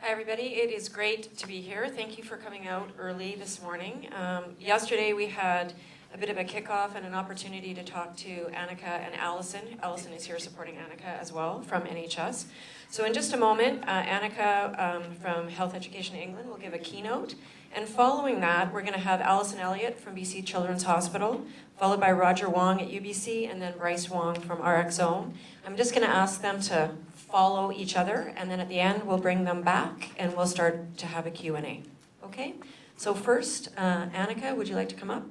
Hi everybody, it is great to be here. Thank you for coming out early this morning. Yesterday we had a bit of a kickoff and an opportunity to talk to Anneke and Alison. Alison is here supporting Anneke as well from NHS. So in just a moment, Anneke from Health Education England will give a keynote. And following that, we're going to have Alison Elliott from BC Children's Hospital, followed by Roger Wong at UBC, and then Bryce Wong from RxOme. I'm just going to ask them to follow each other, and then at the end we'll bring them back and we'll start to have a Q&A. Okay? So first, Anneke, would you like to come up?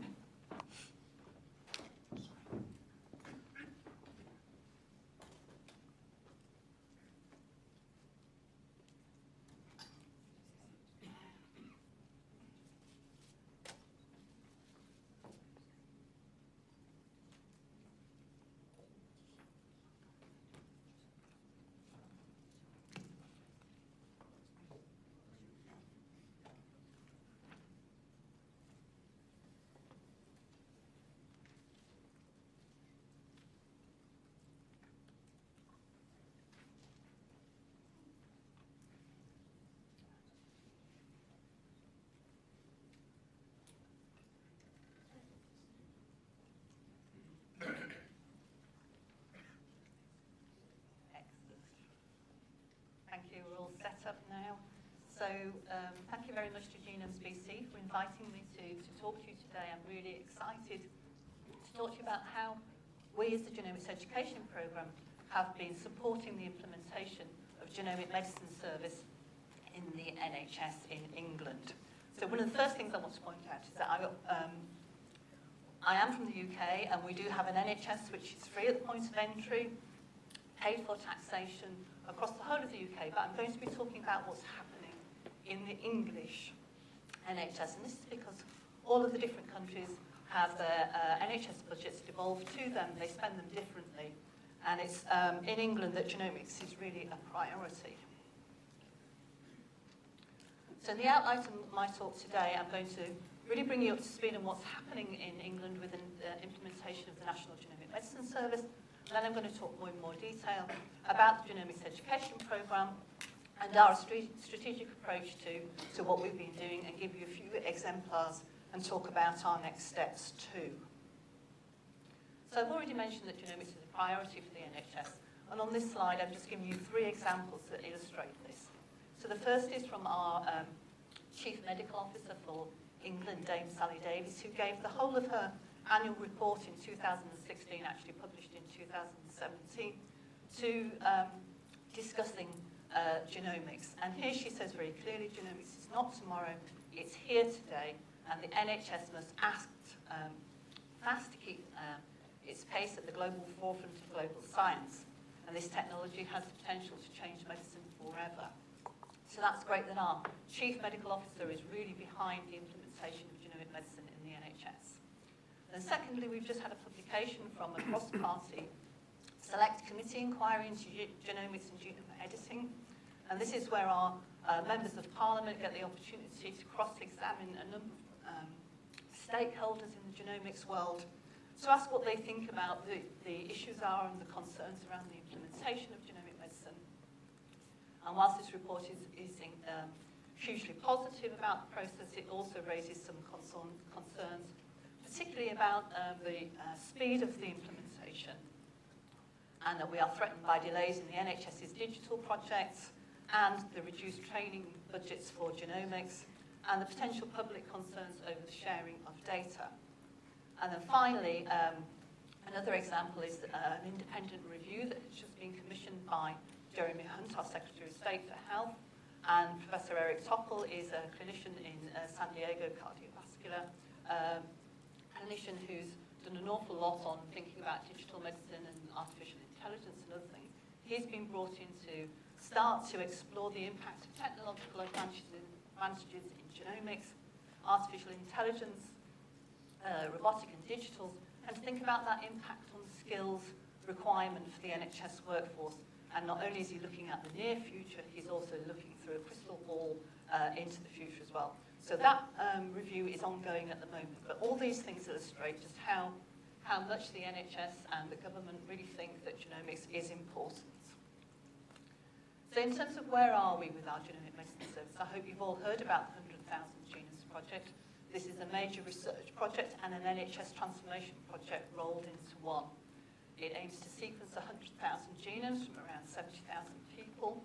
Up now. So thank you very much to Genomes BC for inviting me to talk to you today. I'm really excited to talk to you about how we as the Genomics Education Programme have been supporting the implementation of genomic medicine service in the NHS in England. So one of the first things I want to point out is that I am from the UK, and we do have an NHS which is free at the point of entry, paid for taxation across the whole of the UK, but I'm going to be talking about what's happening in the English NHS, and this is because all of the different countries have their NHS budgets devolved to them. They spend them differently, and it's in England that genomics is really a priority. So in the outline of my talk today, I'm going to really bring you up to speed on what's happening in England with the implementation of the National Genomic Medicine Service. Then I'm going to talk more in more detail about the Genomics Education Programme and our strategic approach to what we've been doing, and give you a few exemplars and talk about our next steps too. So I've already mentioned that genomics is a priority for the NHS, and on this slide I'm just giving you 3 examples that illustrate this. So the first is from our Chief Medical Officer for England, Dame Sally Davies, who gave the whole of her annual report in 2016, actually published in 2017, to discussing genomics. And here she says very clearly, genomics is not tomorrow, it's here today, and the NHS must act fast to keep its pace at the global forefront of global science. And this technology has the potential to change medicine forever. So that's great that our Chief Medical Officer is really behind the implementation of genomic medicine in the NHS. And secondly, we've just had a publication from a cross-party select committee inquiry into genomics and Juniper editing. And this is where our members of Parliament get the opportunity to cross-examine a number of stakeholders in the genomics world to ask what they think about the issues are and the concerns around the implementation of genomic medicine. And whilst this report is hugely positive about the process, it also raises some concerns, particularly about the speed of the implementation, and that we are threatened by delays in the NHS's digital projects and the reduced training budgets for genomics, and the potential public concerns over the sharing of data. And then finally, another example is an independent review that has just been commissioned by Jeremy Hunt, our Secretary of State for Health, and Professor Eric Topple is a clinician in San Diego, cardiovascular clinician who's done an awful lot on thinking about digital medicine and artificial intelligence and other things. He's been brought in to start to explore the impact of technological advantages in genomics, artificial intelligence, robotic and digital, and to think about that impact on the skills requirement for the NHS workforce. And not only is he looking at the near future, he's also looking through a crystal ball into the future as well. So that review is ongoing at the moment. But all these things illustrate just how much the NHS and the government really think that genomics is important. So in terms of where are we with our genomic medicine service, I hope you've all heard about the 100,000 Genomes project. This is a major research project and an NHS transformation project rolled into one. It aims to sequence 100,000 genomes from around 70,000 people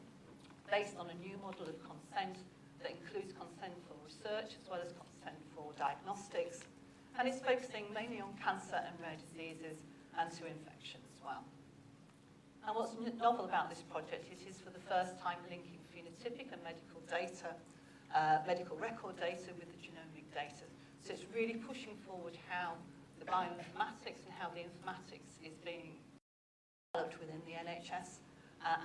based on a new model of consent that includes consent for research as well as consent for diagnostics. And it's focusing mainly on cancer and rare diseases and to infection as well. And what's novel about this project is it is for the first time linking phenotypic and medical data, medical record data with the genomic data. So it's really pushing forward how the bioinformatics and how the informatics is being developed within the NHS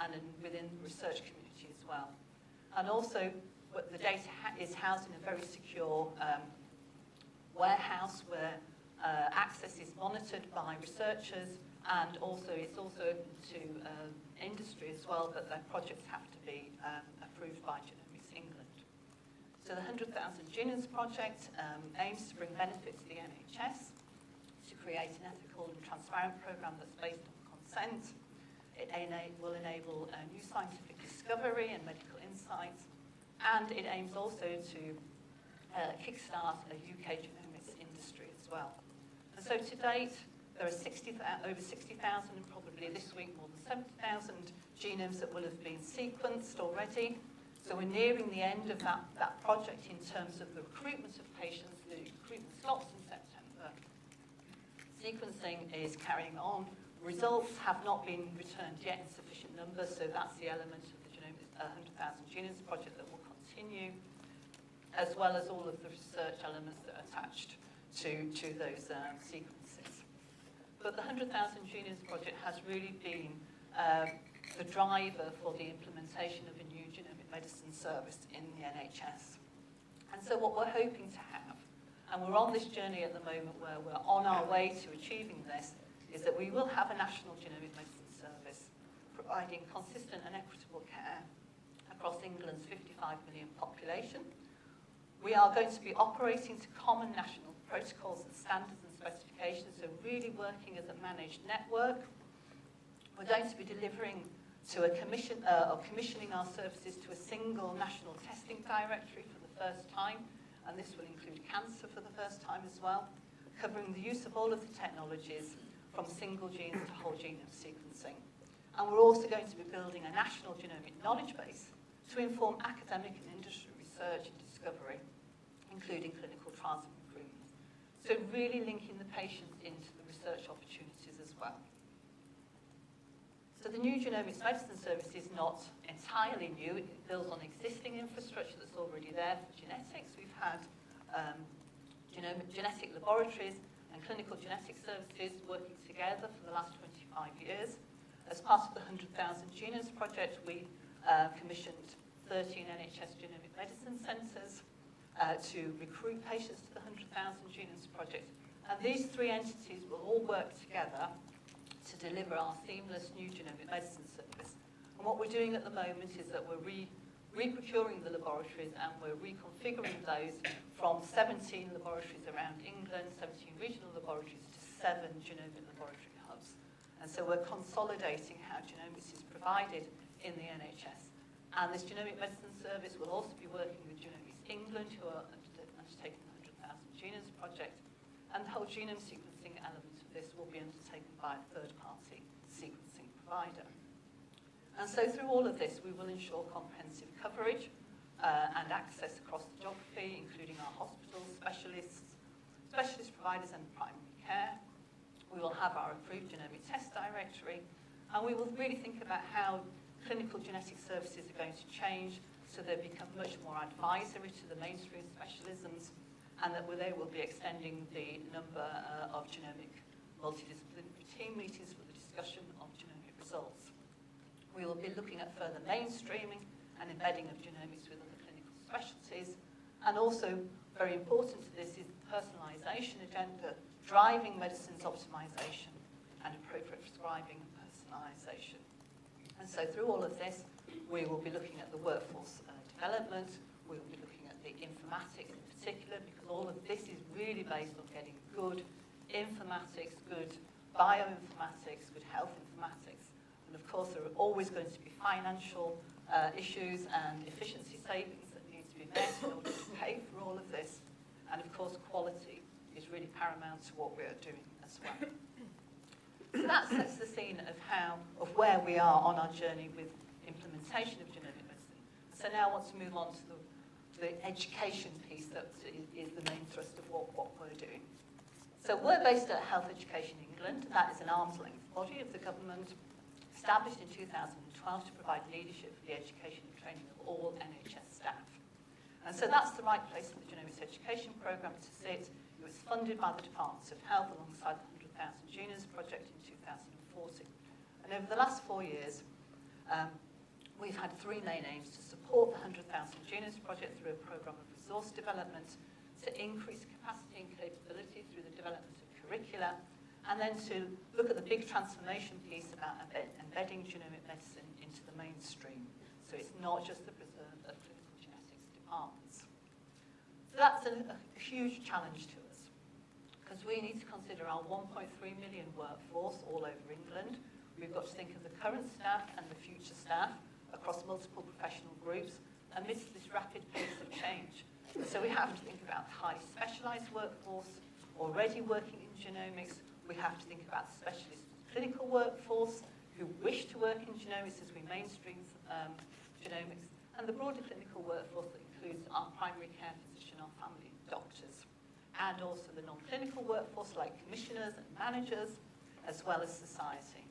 and within the research community as well. And also, the data is housed in a very secure warehouse where access is monitored by researchers, and also it's also open to industry as well, but their projects have to be approved by Genomics England. So the 100,000 Genomes project aims to bring benefit to the NHS, to create an ethical and transparent programme that's based on consent. It will enable new scientific discovery and medical insights, and it aims also to kickstart a UK genomics industry as well. And so to date, there are over 60,000 and probably this week more than 70,000 genomes that will have been sequenced already. So we're nearing the end of that project in terms of the recruitment of patients. The recruitment stops in September. Sequencing is carrying on. Results have not been returned yet in sufficient numbers, so that's the element of the 100,000 Genomes project that will continue, as well as all of the research elements that are attached to those sequences. But the 100,000 Genomes project has really been the driver for the implementation of a new genomic medicine service in the NHS. And so what we're hoping to have, and we're on this journey at the moment where we're on our way to achieving this, is that we will have a national genomic medicine service providing consistent and equitable care across England's 55 million population. We are going to be operating to common national protocols and standards and specifications, so really working as a managed network. We're going to be delivering to commissioning our services to a single national testing directory for the first time, and this will include cancer for the first time as well, covering the use of all of the technologies from single genes to whole genome sequencing. And we're also going to be building a national genomic knowledge base to inform academic and industry research and discovery, including clinical trials and recruitment. So really linking the patients into the research opportunities as well. So the new Genomics Medicine Service is not entirely new. It builds on existing infrastructure that's already there for genetics. We've had genetic laboratories and clinical genetic services working together for the last 25 years. As part of the 100,000 Genomes project, we commissioned 13 NHS genomic medicine centres to recruit patients to the 100,000 Genomes project. And these three entities will all work together to deliver our seamless new genomic medicine service. And what we're doing at the moment is that we're re-procuring the laboratories, and we're reconfiguring those from 17 laboratories around England, 17 regional laboratories, to 7 genomic laboratory hubs. And so we're consolidating how genomics is provided in the NHS. And this genomic medicine service will also be working with Genomics England, who are undertaking the 100,000 Genomes project. And the whole genome sequencing element of this will be undertaken by a third-party sequencing provider. And so through all of this, we will ensure comprehensive coverage and access across the geography, including our hospitals, specialist providers and primary care. We will have our approved genomic test directory, and we will really think about how clinical genetic services are going to change so they become much more advisory to the mainstream specialisms, and that they will be extending the number of genomic multidisciplinary team meetings for the discussion of genomic results. We will be looking at further mainstreaming and embedding of genomics with other clinical specialties, and also very important to this is the personalisation agenda, driving medicines optimisation and appropriate prescribing and personalisation. And so through all of this, we will be looking at the workforce development, we will be looking at the informatics in particular, because all of this is really based on getting good informatics, good bioinformatics, good health informatics. And of course, there are always going to be financial issues and efficiency savings that need to be met in order to pay for all of this. And of course, quality is really paramount to what we are doing as well. So that sets the scene of where we are on our journey with implementation of genomic medicine. So now I want to move on to the education piece that is the main thrust of what we're doing. So we're based at Health Education England. That is an arm's length body of the government, established in 2012 to provide leadership for the education and training of all NHS staff. And so that's the right place for the Genomics Education Programme to sit. It was funded by the Department of Health alongside the 100,000 Genomes project in 2014. And over the last 4 years, we've had three main aims: to support the 100,000 Genomes project through a programme of resource development, to increase capacity and capability through the development of curricula, and then to look at the big transformation piece about embedding genomic medicine into the mainstream. So it's not just the preserve of clinical genetics departments. So that's a huge challenge to us, because we need to consider our 1.3 million workforce all over England. We've got to think of the current staff and the future staff across multiple professional groups amidst this rapid pace of change. So we have to think about the highly specialised workforce already working in genomics. We have to think about the specialist clinical workforce who wish to work in genomics as we mainstream genomics, and the broader clinical workforce that includes our primary care physician, our family doctors, and also the non-clinical workforce like commissioners and managers, as well as society.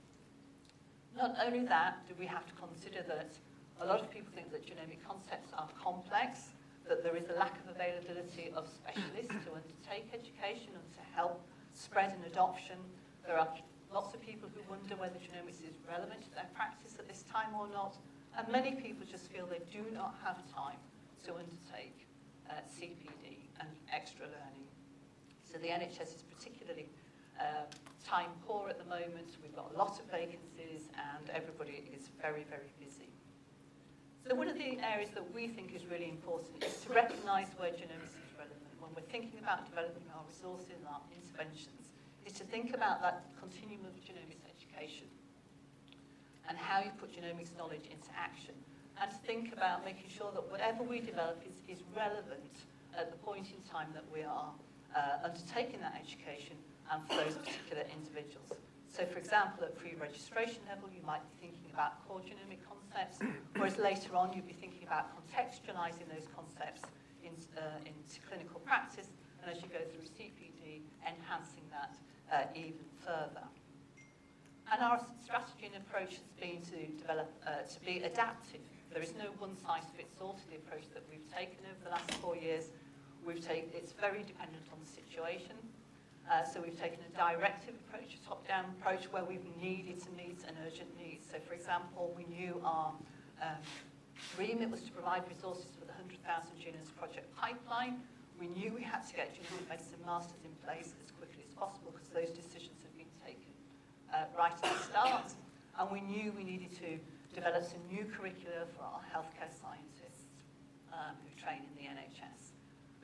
Not only that, do we have to consider that a lot of people think that genomic concepts are complex, that there is a lack of availability of specialists to undertake education and to help spread and adoption. There are lots of people who wonder whether genomics is relevant to their practice at this time or not, and many people just feel they do not have time to undertake CPD and extra learning. So the NHS is particularly time poor at the moment. We've got a lot of vacancies and everybody is very, very busy. So one of the areas that we think is really important is to recognise where genomics is relevant. When we're thinking about developing our resources and our interventions, is to think about that continuum of genomics education and how you put genomics knowledge into action, and to think about making sure that whatever we develop is relevant at the point in time that we are undertaking that education and for those particular individuals. So, for example, at pre-registration level, you might be thinking about core genomic concepts, whereas later on you'd be thinking about contextualising those concepts into clinical practice, and as you go through CPD, enhancing that even further. And our strategy and approach has been to develop, to be adaptive. There is no one-size-fits-all to the approach that we've taken over the last 4 years. It's very dependent on the situation. So we've taken a directive approach, a top-down approach, where we've needed to meet an urgent need. So, for example, we knew our remit was to provide resources for the 100,000 Genomes project pipeline. We knew we had to get genomic medicine masters in place as quickly as possible, because those decisions had been taken right at the start. And we knew we needed to develop some new curricula for our healthcare scientists who train in the NHS.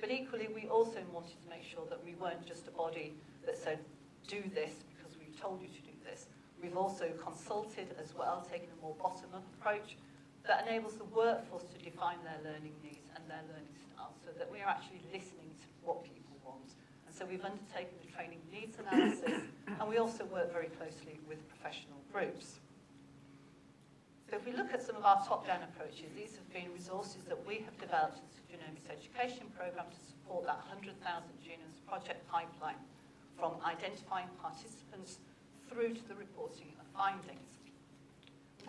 But equally, we also wanted to make sure that we weren't just a body that said, do this because we've told you to do this. We've also consulted as well, taken a more bottom-up approach that enables the workforce to define their learning needs and their learning styles, so that we are actually listening to what people want. And so we've undertaken the training needs analysis, and we also work very closely with professional groups. So if we look at some of our top-down approaches, these have been resources that we have developed as a genomics education programme to support that 100,000 Genomes project pipeline, from identifying participants through to the reporting of findings.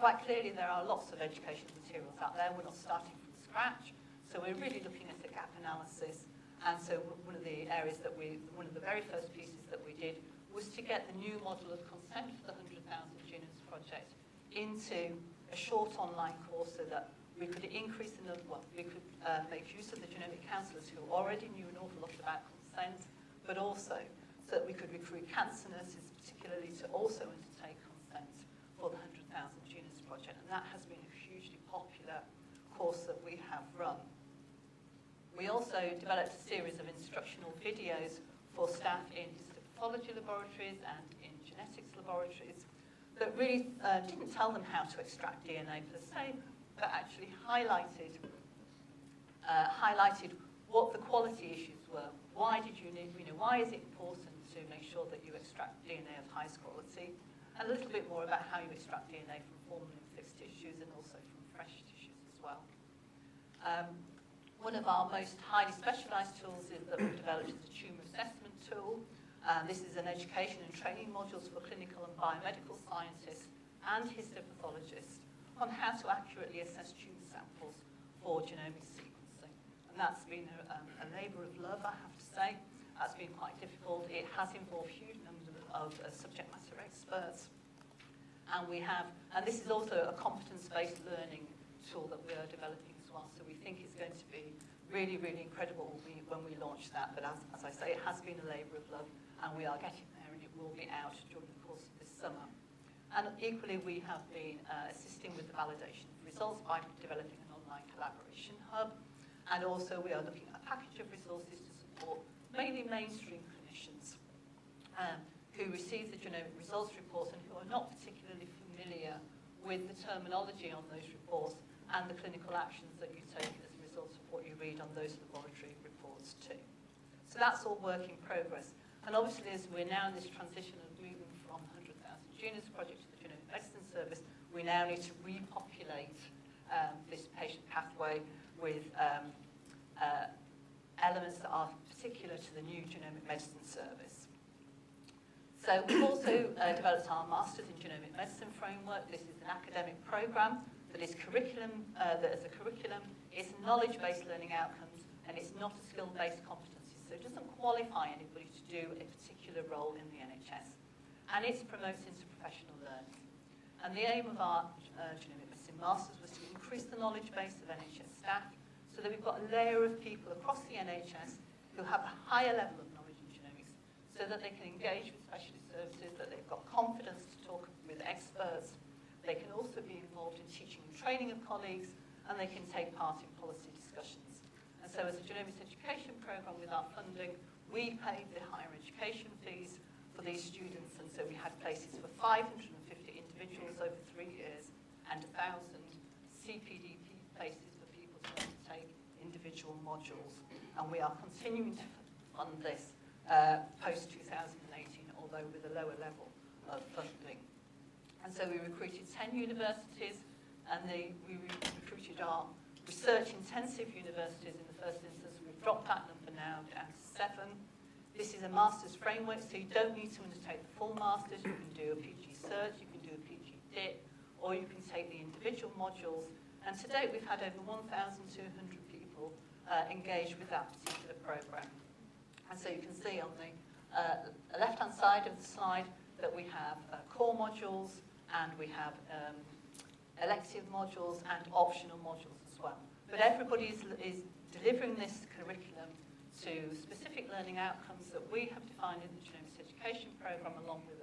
Quite clearly, there are lots of educational materials out there. We're not starting from scratch, so we're really looking at the gap analysis. And so one of the areas that one of the very first pieces that we did was to get the new model of consent for the 100,000 Genomes project into a short online course, so that we could increase the number, we could make use of the genomic counsellors who already knew an awful lot about consent, but also so that we could recruit cancer nurses particularly to also undertake consent for the 100,000 Genomes project, and that has been a hugely popular course that we have run. We also developed a series of instructional videos for staff in histopathology laboratories and in genetics laboratories that really didn't tell them how to extract DNA per se, but actually highlighted what the quality issues were. Why did you need, why is it important to make sure that you extract DNA of highest quality? And a little bit more about how you extract DNA from formalin-fixed tissues and also from fresh tissues as well. One of our most highly specialised tools that we've developed is the tumour assessment tool. This is an education and training modules for clinical and biomedical scientists and histopathologists on how to accurately assess tumour samples for genomic sequencing. And that's been a labour of love, I have to say. That's been quite difficult. It has involved huge numbers of subject matter experts. And this is also a competence-based learning tool that we are developing as well. So we think it's going to be really, really incredible when we launch that. But as I say, it has been a labour of love, and we are getting there, and it will be out during the course of this summer. And equally, we have been assisting with the validation of results by developing an online collaboration hub. And also, we are looking at a package of resources to support mainly mainstream clinicians who receive the genomic results reports and who are not particularly familiar with the terminology on those reports and the clinical actions that you take as a result of what you read on those laboratory reports too. So that's all work in progress. And obviously, as we're now in this transition of moving from 100,000 Genus project to the Genomic Medicine Service, we now need to repopulate this patient pathway with elements that are particular to the new Genomic Medicine Service. So we've also developed our Masters in Genomic Medicine framework. This is an academic program that is curriculum, it's knowledge-based learning outcomes, and it's not a skill-based competency. So it doesn't qualify anybody to do a particular role in the NHS. And it's promotes interprofessional learning. And the aim of our Genomic Medicine Masters was to increase the knowledge base of NHS staff so that we've got a layer of people across the NHS who have a higher level of knowledge in genomics so that they can engage with specialist services, that they've got confidence to talk with experts. They can also be involved in teaching and training of colleagues, and they can take part in policy discussions. And so as a genomics education programme with our funding, we paid the higher education fees for these students, and so we had places for 550 individuals over 3 years and 1,000 CPDP places for people to undertake individual modules. And we are continuing to fund this post-2018, although with a lower level of funding. And so we recruited 10 universities, and we recruited our research-intensive universities in the first instance. We've dropped that number now down to 7. This is a master's framework, so you don't need to undertake the full master's. You can do a PG Cert, you can do a PG DIP, or you can take the individual modules. And to date, we've had over 1,200 people engage with that particular program. And so you can see on the left-hand side of the slide that we have core modules, and we have elective modules and optional modules as well. But everybody is delivering this curriculum to specific learning outcomes that we have defined in the Genomics Education Programme along with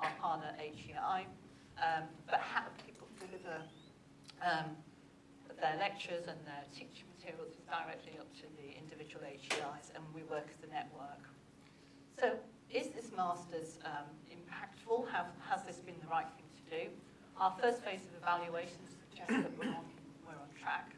our partner HEI. But how people deliver their lectures and their teaching materials is directly up to the individual HEIs, and we work as a network. So is this Masters impactful? Has this been the right thing to do? Our first phase of evaluation suggests that we're on track.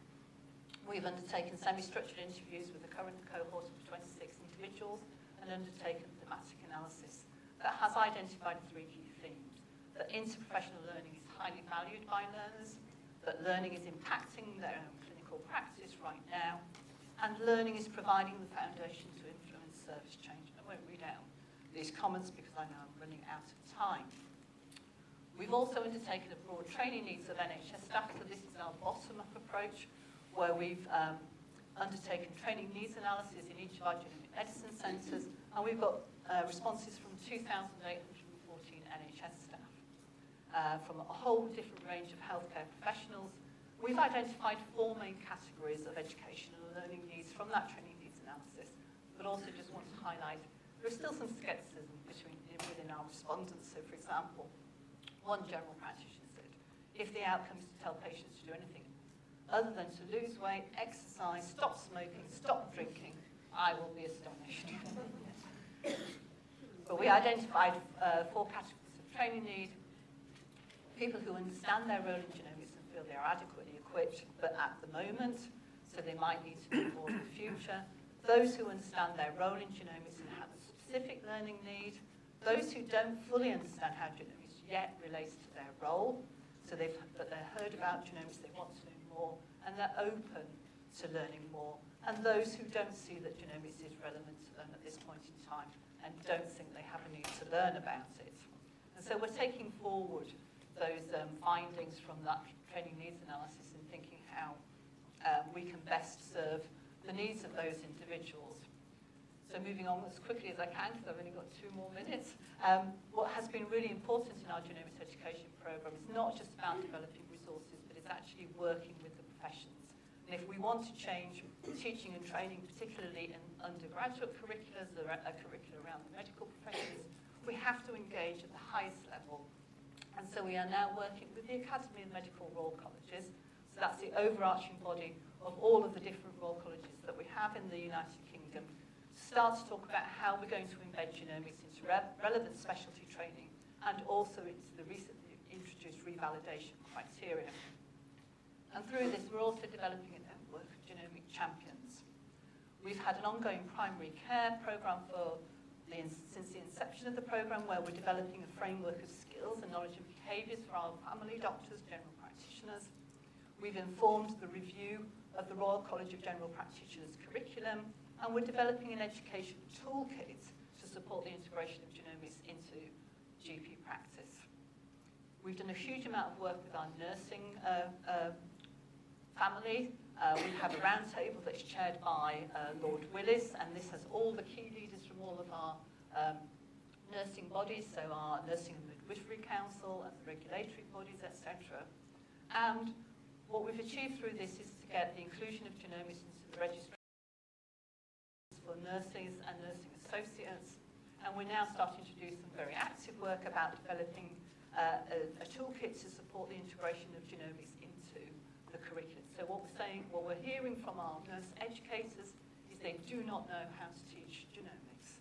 We've undertaken semi-structured interviews with the current cohort of 26 individuals and undertaken thematic analysis that has identified 3 key themes. That interprofessional learning is highly valued by learners, that learning is impacting their own clinical practice right now, and learning is providing the foundation to influence service change. I won't read out these comments because I know I'm running out of time. We've also undertaken a broad training needs of NHS staff, so this is our bottom-up approach, where we've undertaken training needs analysis in each of our genomic medicine centres, and we've got responses from 2,814 NHS staff from a whole different range of healthcare professionals. We've identified 4 main categories of educational and learning needs from that training needs analysis, but also just want to highlight there is still some scepticism within our respondents. So, for example, one general practitioner said, if the outcome is to tell patients to do anything other than to lose weight, exercise, stop smoking, stop drinking, I will be astonished. But we identified 4 categories of training need: people who understand their role in genomics and feel they are adequately equipped equipped, but at the moment, so they might need to be more in the future. Those who understand their role in genomics and have a specific learning need. Those who don't fully understand how genomics yet relates to their role, so they've heard about genomics, they want to know more, and they're open to learning more. And those who don't see that genomics is relevant to them at this point in time and don't think they have a need to learn about it. And so we're taking forward those findings from that training needs analysis and thinking how we can best serve the needs of those individuals. So moving on as quickly as I can, because I've only got 2 more minutes. What has been really important in our genomics education program is not just about developing resources, but it's actually working with the professions. And if we want to change teaching and training, particularly in undergraduate curricula, a curricula around the medical professions, we have to engage at the highest level. And so we are now working with the Academy of Medical Royal Colleges. So that's the overarching body of all of the different Royal Colleges that we have in the United Kingdom. Start to talk about how we're going to embed genomics into relevant specialty training and also into the recently introduced revalidation criteria. And through this, we're also developing a network of genomic champions. We've had an ongoing primary care program since the inception of the program, where we're developing a framework of skills and knowledge and behaviours for our family doctors, general practitioners. We've informed the review of the Royal College of General Practitioners curriculum, and we're developing an education toolkit to support the integration of genomics into GP practice. We've done a huge amount of work with our nursing family. We have a roundtable that's chaired by Lord Willis, and this has all the key leaders from all of our nursing bodies, so our Nursing and Midwifery Council and the regulatory bodies, etc. And what we've achieved through this is to get the inclusion of genomics into the registry for nurses and nursing associates, and we're now starting to do some very active work about developing a toolkit to support the integration of genomics into the curriculum. So what we're hearing from our nurse educators is they do not know how to teach genomics.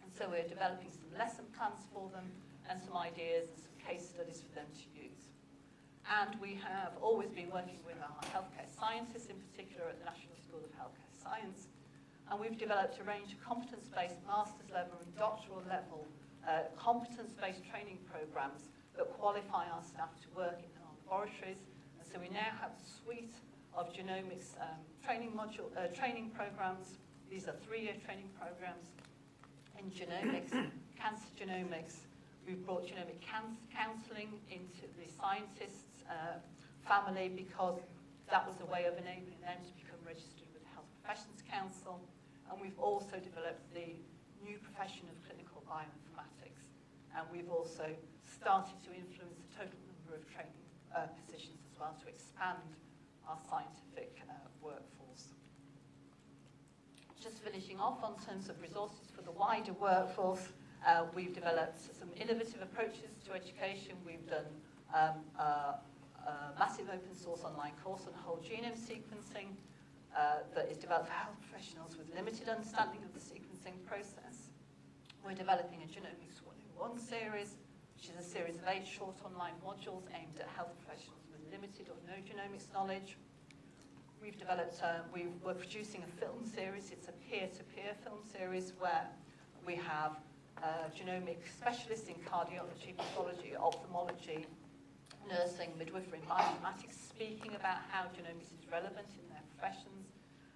And so we're developing some lesson plans for them and some ideas and some case studies for them to use. And we have always been working with our healthcare scientists, in particular at the National School of Healthcare Science, and we've developed a range of competence-based master's level and doctoral level competence-based training programs that qualify our staff to work in our laboratories. And so we now have a suite of genomics training programs. These are 3-year training programs in genomics, cancer genomics. We've brought genomic counselling into the scientists' family because that was a way of enabling them to become registered with the Health Professions Council. And we've also developed the new profession of clinical bioinformatics. And we've also started to influence the total number of training positions as well to expand our scientific workforce. Just finishing off on terms of resources for the wider workforce, we've developed some innovative approaches to education. We've done a massive open source online course on whole genome sequencing that is developed for health professionals with limited understanding of the sequencing process. We're developing a Genomics 101 series, which is a series of 8 short online modules aimed at health professionals with limited or no genomics knowledge. We've developed, we're producing a film series. It's a peer-to-peer film series where we have genomic specialists in cardiology, pathology, ophthalmology, nursing, midwifery, and bioinformatics speaking about how genomics is relevant in their professions.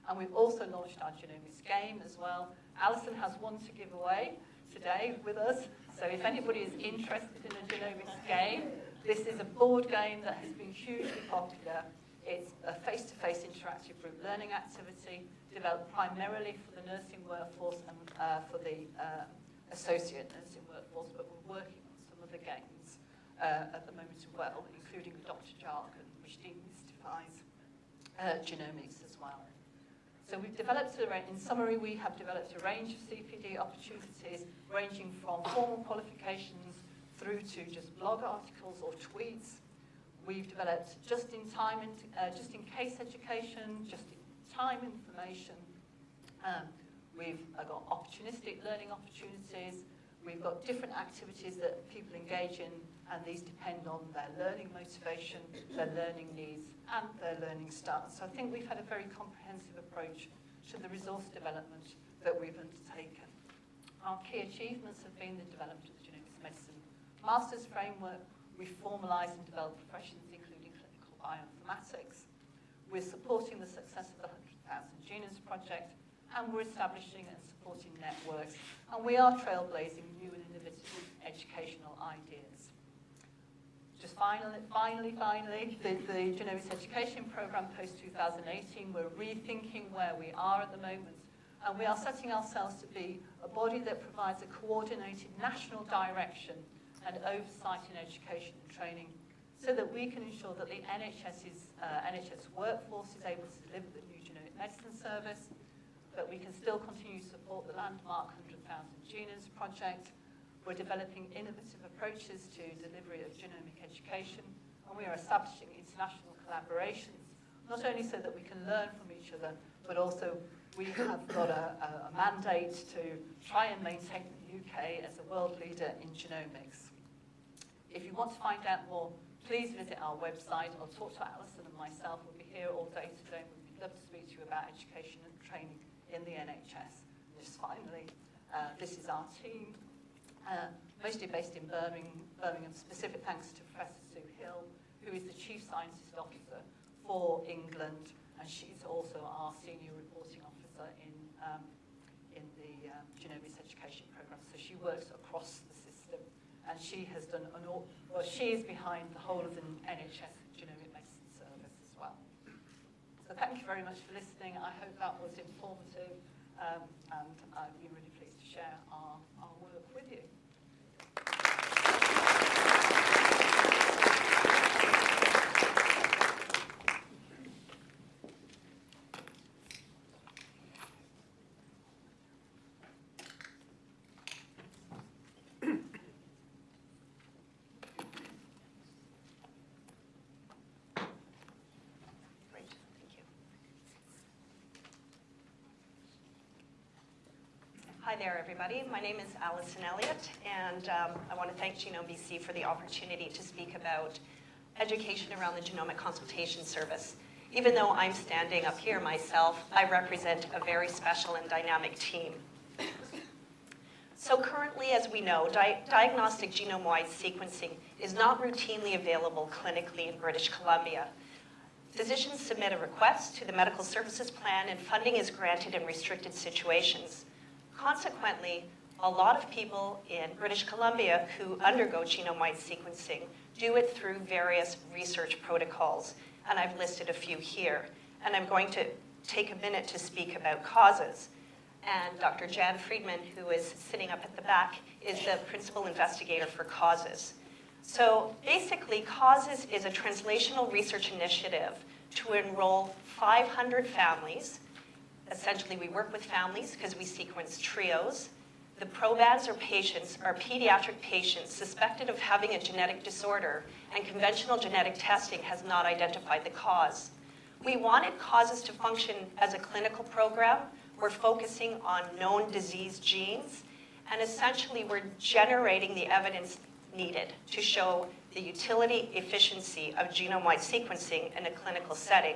And we've also launched our genomics game as well. Alison has one to give away today with us. So if anybody is interested in a genomics game, this is a board game that has been hugely popular. It's a face-to-face interactive group learning activity developed primarily for the nursing workforce and for the associate nursing workforce, but we're working on some other games at the moment as well, including Dr. Jargon, which demystifies genomics as well. So we've developed, in summary, we have developed a range of CPD opportunities ranging from formal qualifications through to just blog articles or tweets. We've developed just-in-case education, just-in-time information. We've got opportunistic learning opportunities. We've got different activities that people engage in and these depend on their learning motivation, their learning needs, and their learning style. So I think we've had a very comprehensive approach to the resource development that we've undertaken. Our key achievements have been the development of the Genomics Medicine Masters Framework. We formalise and develop professions, including clinical bioinformatics. We're supporting the success of the 100,000 Genomes project, and we're establishing and supporting networks, and we are trailblazing new and innovative educational ideas. Just finally, the Genomics Education Programme post-2018, we're rethinking where we are at the moment, and we are setting ourselves to be a body that provides a coordinated national direction and oversight in education and training, so that we can ensure that the NHS workforce is able to deliver the new genomic medicine service, that we can still continue to support the landmark 100,000 Genomes project. We're developing innovative approaches to delivery of genomic education, and we are establishing international collaborations, not only so that we can learn from each other, but also we have got a mandate to try and maintain the UK as a world leader in genomics. If you want to find out more, please visit our website or talk to Alison and myself. We'll be here all day today, and we'd love to speak to you about education and training in the NHS. Just finally, this is our team, mostly based in Birmingham. Specific thanks to Professor Sue Hill, who is the Chief Scientist Officer for England, and she's also our Senior Reporting Officer in the Genomics Education Programme. So she works across the system, and she has done she is behind the whole of the NHS Genomic Medicine Service as well. So thank you very much for listening. I hope that was informative, and I'd be really pleased to share our work with you. Hi there, everybody. My name is Alison Elliott, and I want to thank Genome for the opportunity to speak about education around the genomic consultation service. Even though I'm standing up here myself, I represent a very special and dynamic team. So currently, as we know, diagnostic genome-wide sequencing is not routinely available clinically in British Columbia. Physicians submit a request to the Medical Services Plan, and funding is granted in restricted situations. Consequently, a lot of people in British Columbia who undergo genome-wide sequencing do it through various research protocols, and I've listed a few here. And I'm going to take a minute to speak about causes. And Dr. Jan Friedman, who is sitting up at the back, is the principal investigator for causes. So basically, causes is a translational research initiative to enroll 500 families. Essentially, we work with families because we sequence trios. The probands or patients are pediatric patients suspected of having a genetic disorder, and conventional genetic testing has not identified the cause. We wanted causes to function as a clinical program. We're focusing on known disease genes, and essentially we're generating the evidence needed to show the utility efficiency of genome-wide sequencing in a clinical setting,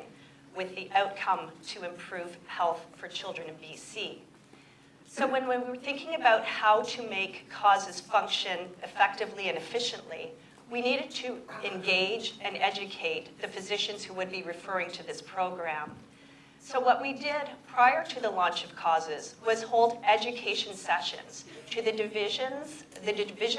with the outcome to improve health for children in BC. So when we were thinking about how to make causes function effectively and efficiently, we needed to engage and educate the physicians who would be referring to this program. So what we did prior to the launch of causes was hold education sessions to the Division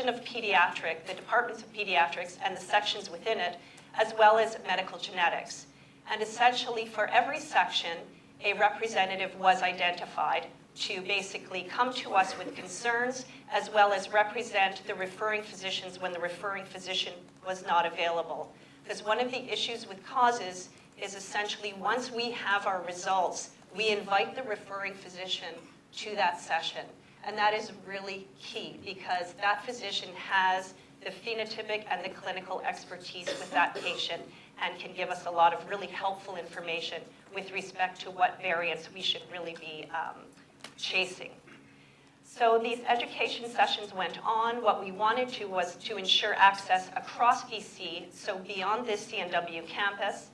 of Pediatric, the Departments of Pediatrics, and the sections within it, as well as medical genetics. And essentially, for every section, a representative was identified to basically come to us with concerns, as well as represent the referring physicians when the referring physician was not available. Because one of the issues with causes is essentially once we have our results, we invite the referring physician to that session. And that is really key, because that physician has the phenotypic and the clinical expertise with that patient, and can give us a lot of really helpful information with respect to what variants we should really be chasing. So these education sessions went on. What we wanted to was to ensure access across BC, so beyond this CNW campus.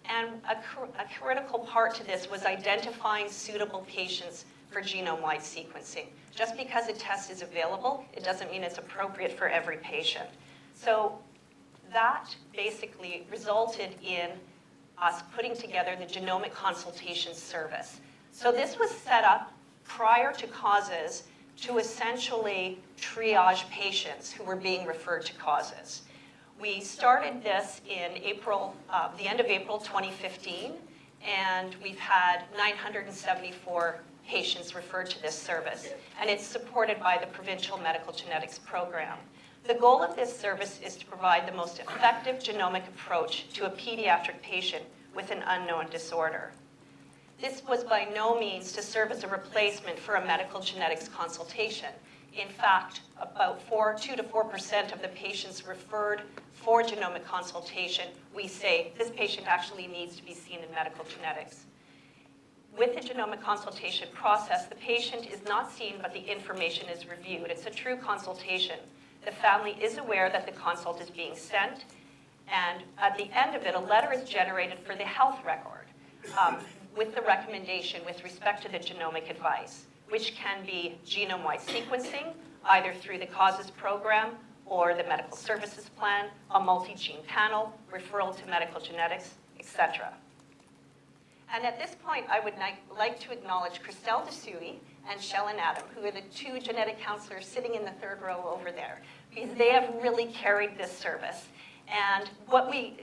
And a critical part to this was identifying suitable patients for genome-wide sequencing. Just because a test is available, it doesn't mean it's appropriate for every patient. So that basically resulted in us putting together the Genomic Consultation Service. So this was set up prior to causes to essentially triage patients who were being referred to causes. We started this in April, the end of April 2015, and we've had 974 patients referred to this service, and it's supported by the Provincial Medical Genetics Program. The goal of this service is to provide the most effective genomic approach to a pediatric patient with an unknown disorder. This was by no means to serve as a replacement for a medical genetics consultation. In fact, about 2 to 4% of the patients referred for genomic consultation, we say this patient actually needs to be seen in medical genetics. With the genomic consultation process, the patient is not seen, but the information is reviewed. It's a true consultation. The family is aware that the consult is being sent, and at the end of it, a letter is generated for the health record with the recommendation with respect to the genomic advice, which can be genome-wide sequencing, either through the causes program or the medical services plan, a multi-gene panel, referral to medical genetics, etc. And at this point, I would like to acknowledge Christelle Dessouy and Shellen Adam, who are the two genetic counselors sitting in the third row over there, because they have really carried this service. And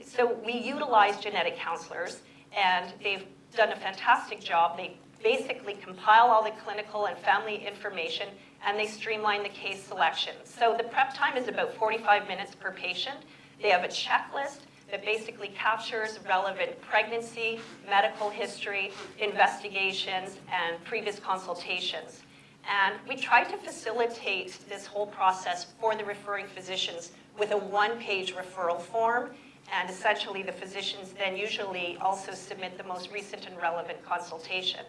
so we utilize genetic counselors, and they've done a fantastic job. They basically compile all the clinical and family information, and they streamline the case selection. So the prep time is about 45 minutes per patient. They have a checklist that basically captures relevant pregnancy, medical history, investigations, and previous consultations. And we try to facilitate this whole process for the referring physicians with a one-page referral form, and essentially the physicians then usually also submit the most recent and relevant consultation.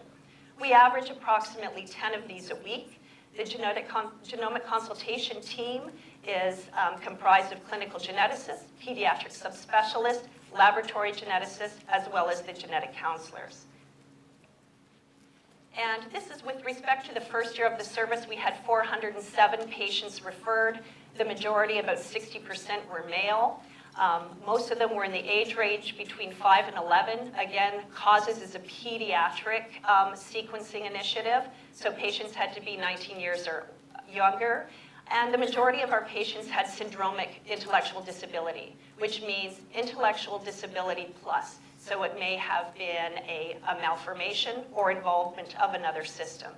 We average approximately 10 of these a week. The genomic consultation team is comprised of clinical geneticists, pediatric subspecialists, laboratory geneticists, as well as the genetic counselors. And this is with respect to the first year of the service. We had 407 patients referred. The majority, about 60%, were male. Most of them were in the age range between 5 and 11. Again, causes is a pediatric sequencing initiative, so patients had to be 19 years or younger. And the majority of our patients had syndromic intellectual disability, which means intellectual disability plus. So it may have been a malformation or involvement of another system.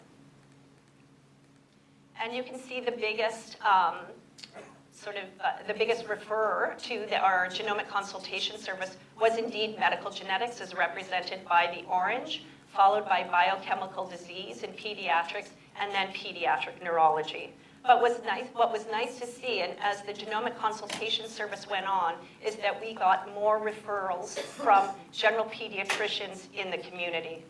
And you can see the biggest the biggest referrer to our genomic consultation service was indeed medical genetics, as represented by the orange, followed by biochemical disease in pediatrics, and then pediatric neurology. But what was nice to see, and as the genomic consultation service went on, is that we got more referrals from general pediatricians in the community.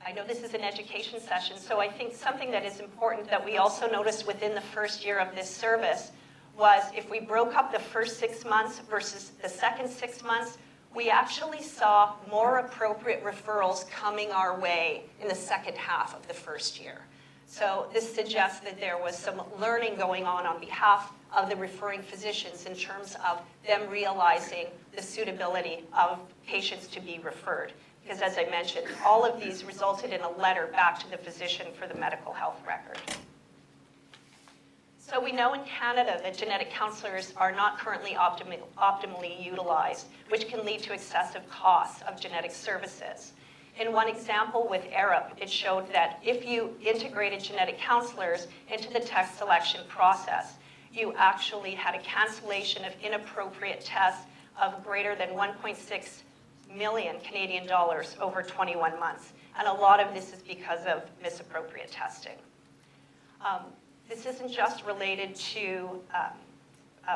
I know this is an education session, so I think something that is important that we also noticed within the first year of this service was if we broke up the first 6 months versus the second 6 months, we actually saw more appropriate referrals coming our way in the second half of the first year. So this suggests that there was some learning going on behalf of the referring physicians in terms of them realizing the suitability of patients to be referred. Because as I mentioned, all of these resulted in a letter back to the physician for the medical health record. So we know in Canada that genetic counselors are not currently optimally utilized, which can lead to excessive costs of genetic services. In one example with Arab, it showed that if you integrated genetic counselors into the test selection process, you actually had a cancellation of inappropriate tests of greater than 1.6 million Canadian dollars over 21 months. And a lot of this is because of misappropriate testing. This isn't just related to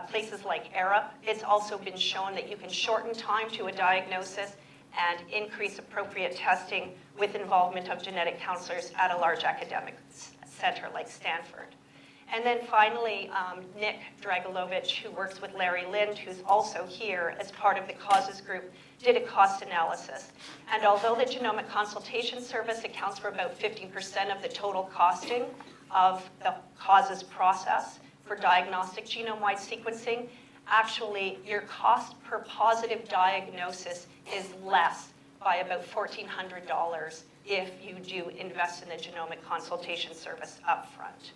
places like Arab. It's also been shown that you can shorten time to a diagnosis and increase appropriate testing with involvement of genetic counselors at a large academic center like Stanford. And then finally, Nick Dragilovich, who works with Larry Lind, who's also here as part of the causes group, did a cost analysis. And although the Genomic Consultation Service accounts for about 15% of the total costing of the causes process for diagnostic genome-wide sequencing, actually your cost per positive diagnosis is less by about $1,400 if you do invest in the Genomic Consultation Service upfront.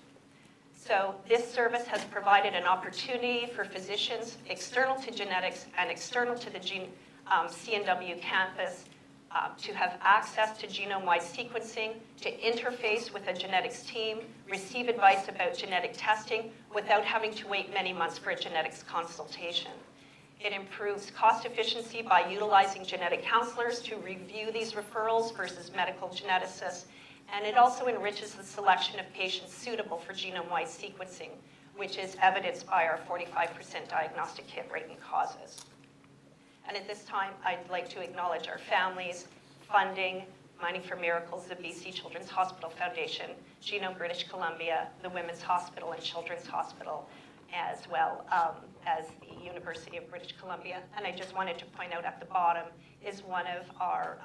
So this service has provided an opportunity for physicians external to genetics and external to the CNW campus to have access to genome-wide sequencing, to interface with a genetics team, receive advice about genetic testing without having to wait many months for a genetics consultation. It improves cost efficiency by utilizing genetic counselors to review these referrals versus medical geneticists. And it also enriches the selection of patients suitable for genome-wide sequencing, which is evidenced by our 45% diagnostic hit rate in causes. And at this time, I'd like to acknowledge our families, funding, Mining for Miracles, the BC Children's Hospital Foundation, Genome British Columbia, the Women's Hospital and Children's Hospital, as well as the University of British Columbia. And I just wanted to point out at the bottom is one of our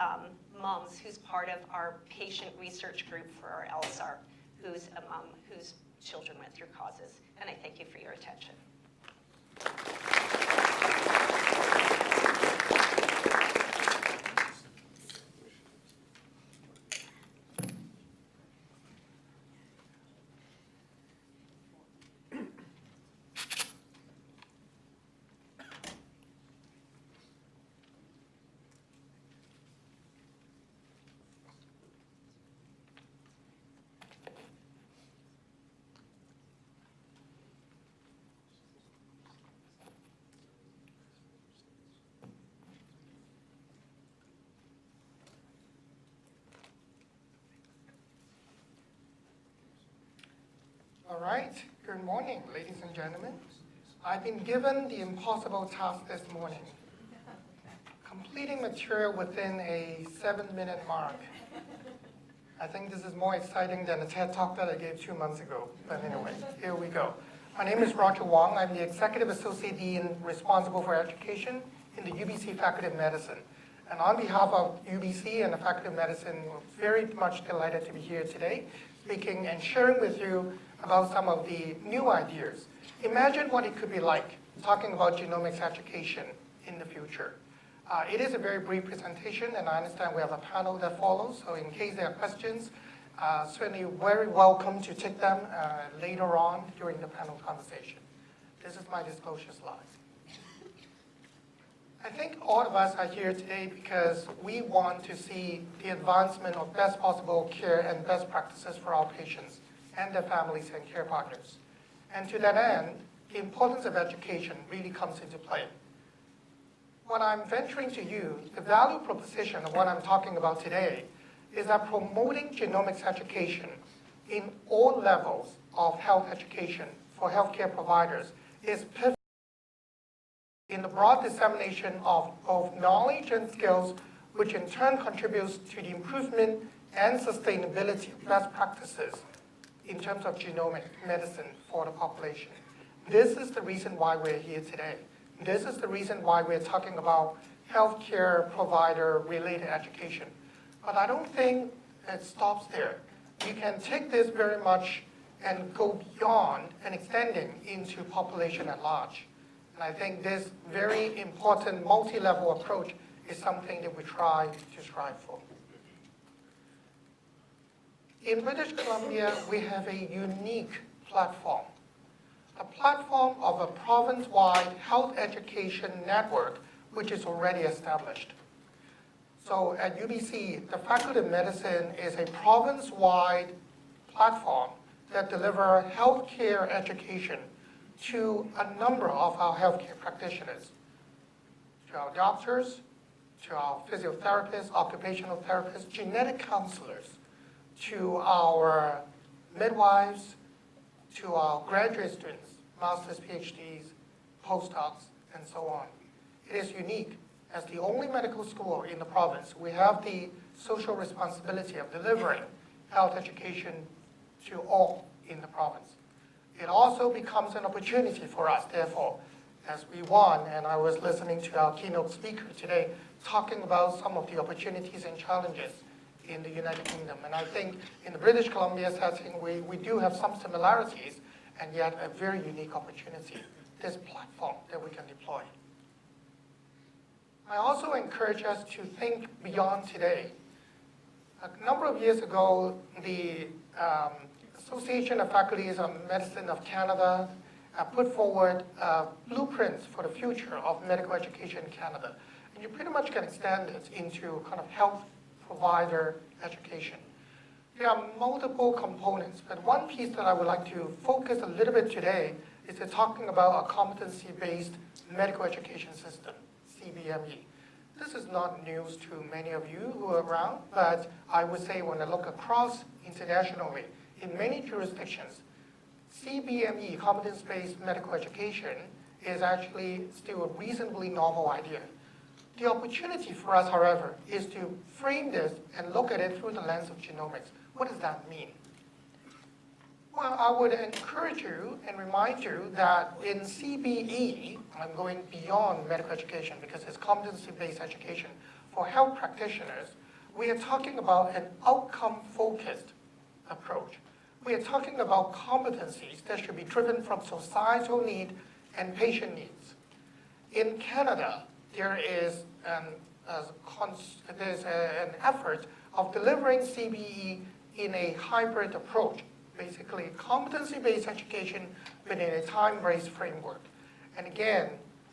moms who's part of our patient research group for our LSR, who's a mom whose children went through causes. And I thank you for your attention. All right, good morning, ladies and gentlemen. I've been given the impossible task this morning, completing material within a 7-minute mark. I think this is more exciting than the TED Talk that I gave 2 months ago, but anyway, here we go. My name is Roger Wong. I'm the Executive Associate Dean responsible for education in the UBC Faculty of Medicine. And on behalf of UBC and the Faculty of Medicine, we're very much delighted to be here today, speaking and sharing with you about some of the new ideas. Imagine what it could be like talking about genomics education in the future. It is a very brief presentation, and I understand we have a panel that follows, so in case there are questions, certainly very welcome to take them later on during the panel conversation. This is my disclosure slide. I think all of us are here today because we want to see the advancement of best possible care and best practices for our patients and their families and care partners. And to that end, the importance of education really comes into play. What I'm venturing to you, the value proposition of what I'm talking about today, is that promoting genomics education in all levels of health education for healthcare providers is pivotal in the broad dissemination of both knowledge and skills, which in turn contributes to the improvement and sustainability of best practices in terms of genomic medicine for the population. This is the reason why we're here today. This is the reason why we're talking about healthcare provider-related education. But I don't think it stops there. We can take this very much and go beyond and extending into population at large. And I think this very important multi-level approach is something that we try to strive for. In British Columbia, we have a unique platform, a platform of a province-wide health education network, which is already established. So at UBC, the Faculty of Medicine is a province-wide platform that delivers healthcare education to a number of our healthcare practitioners, to our doctors, to our physiotherapists, occupational therapists, genetic counselors, to our midwives, to our graduate students, masters, PhDs, postdocs, and so on. It is unique. As the only medical school in the province, we have the social responsibility of delivering health education to all in the province. It also becomes an opportunity for us, therefore, as we won, and I was listening to our keynote speaker today, talking about some of the opportunities and challenges in the United Kingdom. And I think in the British Columbia setting, we do have some similarities, and yet a very unique opportunity, this platform that we can deploy. I also encourage us to think beyond today. A number of years ago, the Association of Faculties of Medicine of Canada put forward blueprints for the future of medical education in Canada. And you pretty much can extend it into kind of health provider education. There are multiple components, but one piece that I would like to focus a little bit today is talking about a competency-based medical education system, CBME. This is not news to many of you who are around, but I would say when I look across internationally, in many jurisdictions, CBME, competence-based medical education, is actually still a reasonably novel idea. The opportunity for us, however, is to frame this and look at it through the lens of genomics. What does that mean? Well, I would encourage you and remind you that in CBE, I'm going beyond medical education because it's competency-based education for health practitioners, we are talking about an outcome-focused approach. We are talking about competencies that should be driven from societal need and patient needs. In Canada, there is an effort of delivering CBE in a hybrid approach, basically competency-based education within a time-based framework. And again,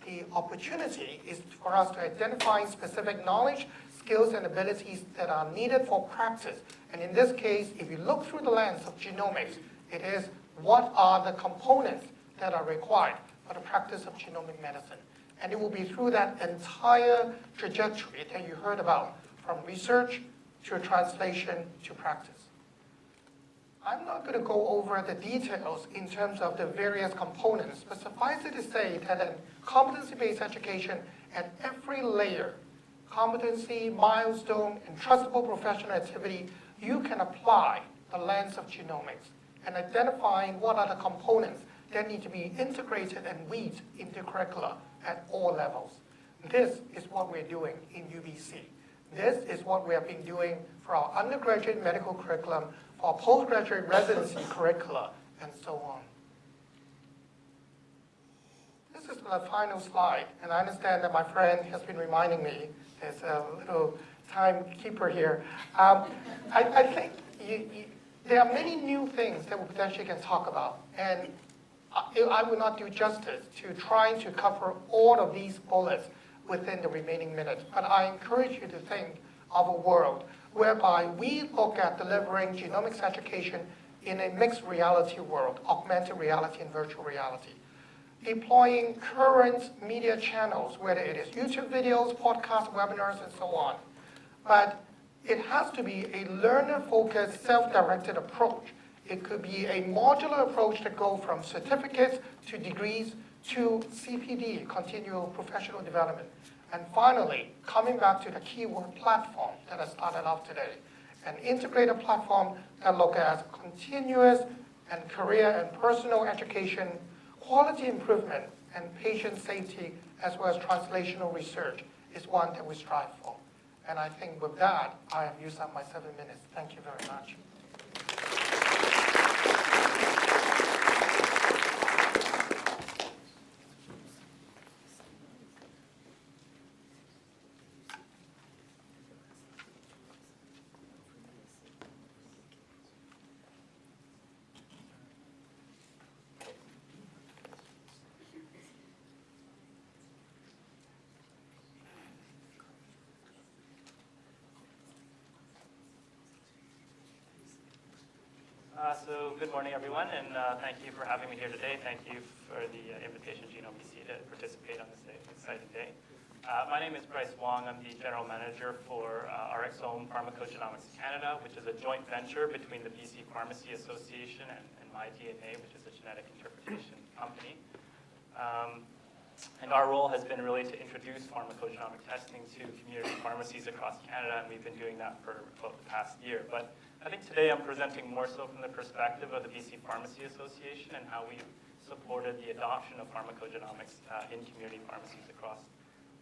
the opportunity is for us to identify specific knowledge, skills, and abilities that are needed for practice. And in this case, if you look through the lens of genomics, it is what are the components that are required for the practice of genomic medicine. And it will be through that entire trajectory that you heard about, from research to translation to practice. I'm not going to go over the details in terms of the various components, but suffice it to say that in competency-based education at every layer, competency, milestone, and trustable professional activity, you can apply the lens of genomics and identifying what are the components that need to be integrated and weaved into curricula at all levels. This is what we're doing in UBC. This is what we have been doing for our undergraduate medical curriculum, for our postgraduate residency curricula, and so on. This is the final slide, and I understand that my friend has been reminding me, there's a little timekeeper here. I think there are many new things that we potentially can talk about, and I will not do justice to trying to cover all of these bullets within the remaining minutes, but I encourage you to think of a world whereby we look at delivering genomics education in a mixed reality world, augmented reality and virtual reality. Deploying current media channels, whether it is YouTube videos, podcasts, webinars, and so on. But it has to be a learner-focused, self-directed approach. It could be a modular approach that goes from certificates to degrees to CPD, continual professional development. And finally, coming back to the keyword platform that I started off today, an integrated platform that looks at continuous and career and personal education, quality improvement, and patient safety, as well as translational research, is one that we strive for. And I think with that, I have used up my 7 minutes. Thank you very much. So good morning, everyone, and thank you for having me here today. Thank you for the invitation, Genomics Is, to participate on this exciting day. My name is Bryce Wong. I'm the General Manager for RxOme Pharmacogenomics Canada, which is a joint venture between the BC Pharmacy Association and MyDNA, which is a genetic interpretation company. And our role has been really to introduce pharmacogenomic testing to community pharmacies across Canada, and we've been doing that for about the past year. But I think today I'm presenting more so from the perspective of the BC Pharmacy Association and how we've supported the adoption of pharmacogenomics in community pharmacies across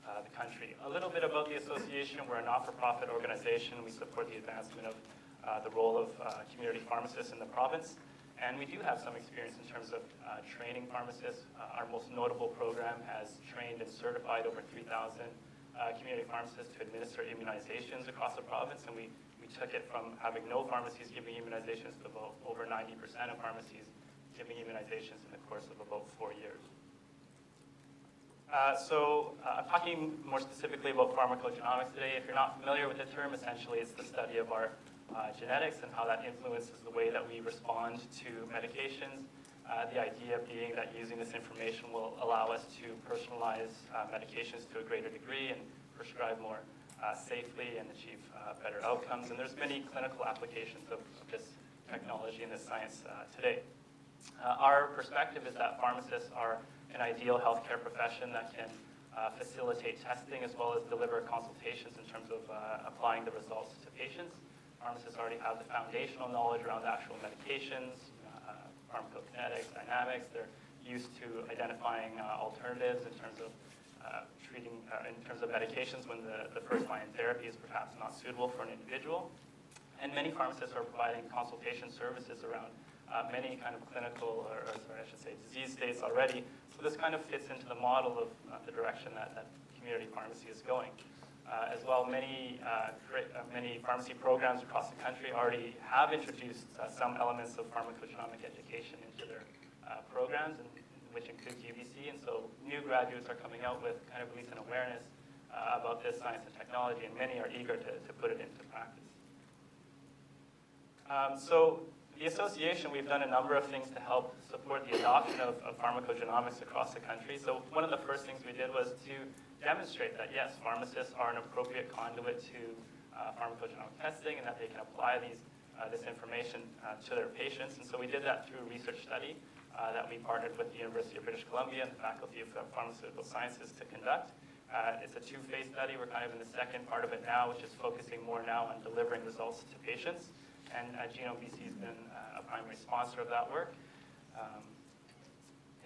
the country. A little bit about the association. We're a not-for-profit organization. We support the advancement of the role of community pharmacists in the province. And we do have some experience in terms of training pharmacists. Our most notable program has trained and certified over 3,000 community pharmacists to administer immunizations across the province. And we took it from having no pharmacies giving immunizations to about over 90% of pharmacies giving immunizations in the course of about 4 years. I'm talking more specifically about pharmacogenomics today. If you're not familiar with the term, essentially it's the study of our genetics and how that influences the way that we respond to medications. The idea being that using this information will allow us to personalize medications to a greater degree and prescribe more safely and achieve better outcomes. And there's many clinical applications of this technology and this science today. Our perspective is that pharmacists are an ideal healthcare profession that can facilitate testing as well as deliver consultations in terms of applying the results to patients. Pharmacists already have the foundational knowledge around actual medications, pharmacokinetics, dynamics. They're used to identifying alternatives in terms of treating, in terms of medications when the first line therapy is perhaps not suitable for an individual. And many pharmacists are providing consultation services around many kind of clinical, or sorry, I should say disease states already. So this kind of fits into the model of the direction that community pharmacy is going. As well, many pharmacy programs across the country already have introduced some elements of pharmacogenomic education into their programs, which includes UBC. And so new graduates are coming out with kind of at least an awareness about this science and technology, and many are eager to put it into practice. So the association, we've done a number of things to help support the adoption of pharmacogenomics across the country. So one of the first things we did was to demonstrate that, yes, pharmacists are an appropriate conduit to pharmacogenomic testing and that they can apply this information to their patients. And so we did that through a research study that we partnered with the University of British Columbia and the Faculty of Pharmaceutical Sciences to conduct. It's a two-phase study. We're kind of in the second part of it now, which is focusing more now on delivering results to patients. And Genome BC has been a primary sponsor of that work.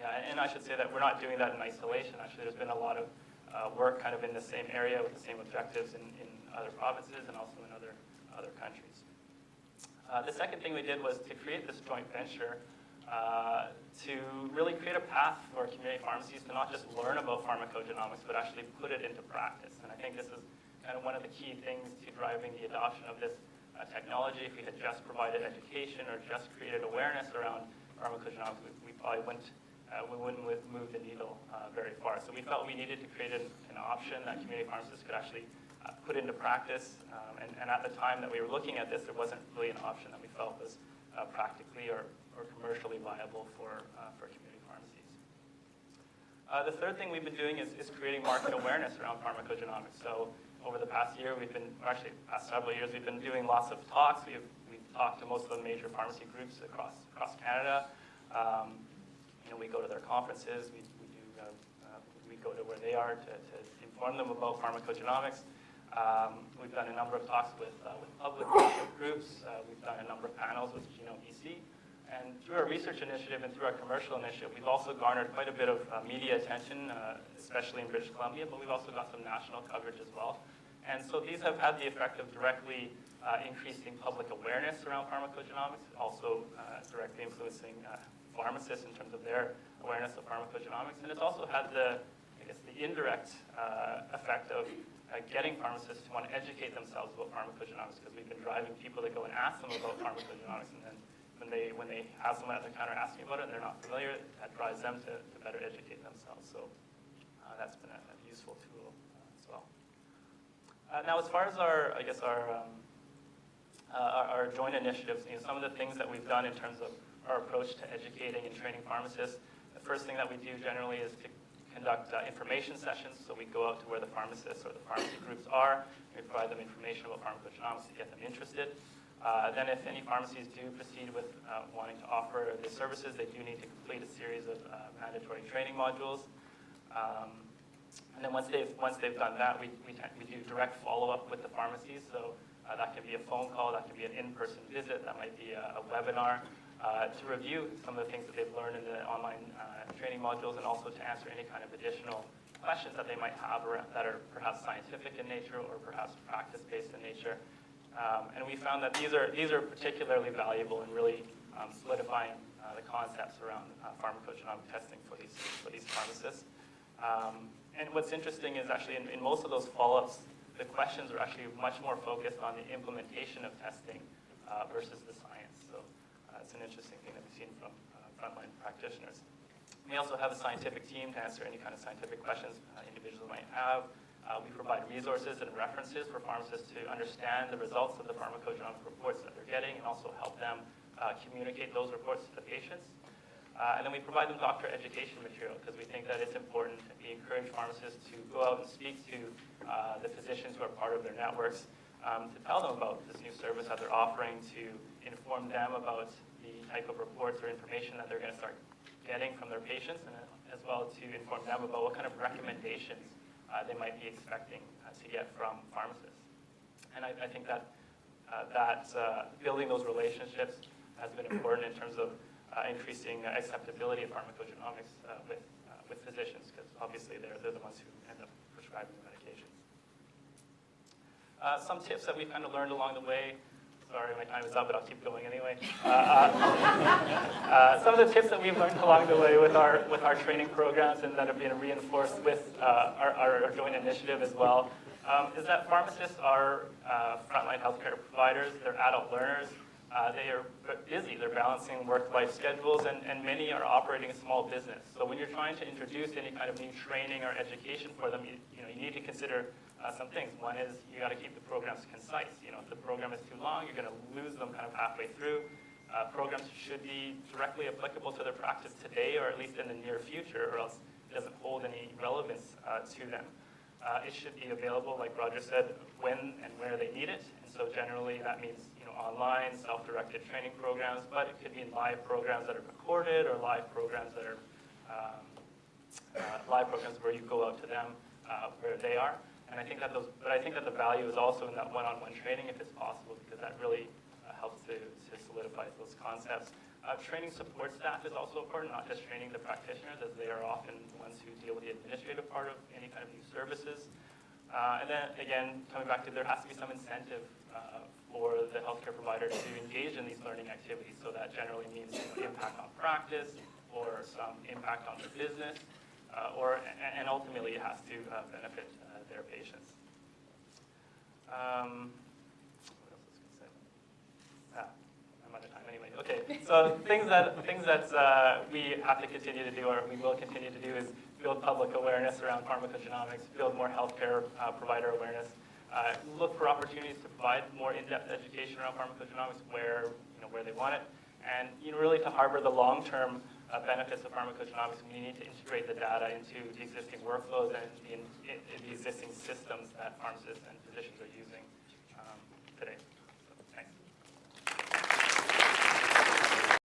And I should say that we're not doing that in isolation. Actually, there's been a lot of work kind of in the same area with the same objectives in other provinces and also in other countries. The second thing we did was to create this joint venture to really create a path for community pharmacies to not just learn about pharmacogenomics, but actually put it into practice. And I think this is kind of one of the key things to driving the adoption of this technology. If we had just provided education or just created awareness around pharmacogenomics, we probably wouldn't move the needle very far. So we felt we needed to create an option that community pharmacists could actually put into practice. And at the time that we were looking at this, there wasn't really an option that we felt was practically or commercially viable for community pharmacies. The third thing we've been doing is creating market awareness around pharmacogenomics. So over the past year, past several years, we've been doing lots of talks. We've talked to most of the major pharmacy groups across Canada. We go to their conferences. We go to where they are to inform them about pharmacogenomics. We've done a number of talks with public groups. We've done a number of panels with Genome BC. And through our research initiative and through our commercial initiative, we've also garnered quite a bit of media attention, especially in British Columbia, but we've also got some national coverage as well. And so these have had the effect of directly increasing public awareness around pharmacogenomics, also directly influencing pharmacists in terms of their awareness of pharmacogenomics. And it's also had the indirect effect of getting pharmacists to want to educate themselves about pharmacogenomics, because we've been driving people to go and ask them about pharmacogenomics, and then when they have someone at the counter asking about it and they're not familiar, that drives them to better educate themselves. So that's been a useful tool as well. Now, as far as our joint initiatives, some of the things that we've done in terms of our approach to educating and training pharmacists, the first thing that we do generally is to conduct information sessions. So we go out to where the pharmacists or the pharmacy groups are. We provide them information about pharmacogenomics to get them interested. Then if any pharmacies do proceed with wanting to offer the services, they do need to complete a series of mandatory training modules. And then once they've done that, we do direct follow-up with the pharmacies. So That can be a phone call, that can be an in-person visit, that might be a webinar to review some of the things that they've learned in the online training modules, and also to answer any kind of additional questions that they might have that are perhaps scientific in nature or perhaps practice-based in nature. And we found that these are particularly valuable in really solidifying the concepts around pharmacogenomic testing for these pharmacists. And what's interesting is actually in most of those follow-ups, the questions are actually much more focused on the implementation of testing versus the science. So it's an interesting thing that we've seen from frontline practitioners. We also have a scientific team to answer any kind of scientific questions individuals might have. We provide resources and references for pharmacists to understand the results of the pharmacogenomic reports that they're getting, and also help them communicate those reports to the patients. And then we provide them doctor education material, because we think that it's important. We encourage pharmacists to go out and speak to the physicians who are part of their networks, to tell them about this new service that they're offering, to inform them about the type of reports or information that they're going to start getting from their patients, and as well to inform them about what kind of recommendations they might be expecting to get from pharmacists. And I think that building those relationships has been important in terms of increasing acceptability of pharmacogenomics with physicians, because obviously they're the ones who end up prescribing the medications. Some tips that we kind of learned along the way. Sorry, my time is up, but I'll keep going anyway. Some of the tips that we've learned along the way with our training programs, and that have been reinforced with our joint initiative as well, is that pharmacists are frontline healthcare providers. They're adult learners. They are busy. They're balancing work-life schedules, and many are operating a small business. So when you're trying to introduce any kind of new training or education for them, you need to consider some things. One is you got to keep the programs concise. If the program is too long, you're going to lose them kind of halfway through. Programs should be directly applicable to their practice today, or at least in the near future, or else it doesn't hold any relevance to them. It should be available, like Roger said, when and where they need it. And so generally that means online, self-directed training programs, but it could be live programs that are recorded, or live programs that are live programs where you go out to them where they are. And I think that the value is also in that one-on-one training, if it's possible, because that really helps to solidify those concepts. Training support staff is also important, not just training the practitioners, as they are often the ones who deal with the administrative part of any kind of new services. And then again, coming back to, there has to be some incentive for the healthcare provider to engage in these learning activities. So that generally means impact on practice, or some impact on their business, and ultimately it has to benefit their patients. What else was I going to say? I'm out of time anyway. Okay, so things that we have to continue to do, or we will continue to do, is build public awareness around pharmacogenomics, build more healthcare provider awareness, look for opportunities to provide more in-depth education around pharmacogenomics where they want it, and really to harbor the long-term benefits of pharmacogenomics. We need to integrate the data into the existing workflows and the existing systems that pharmacists and physicians are using.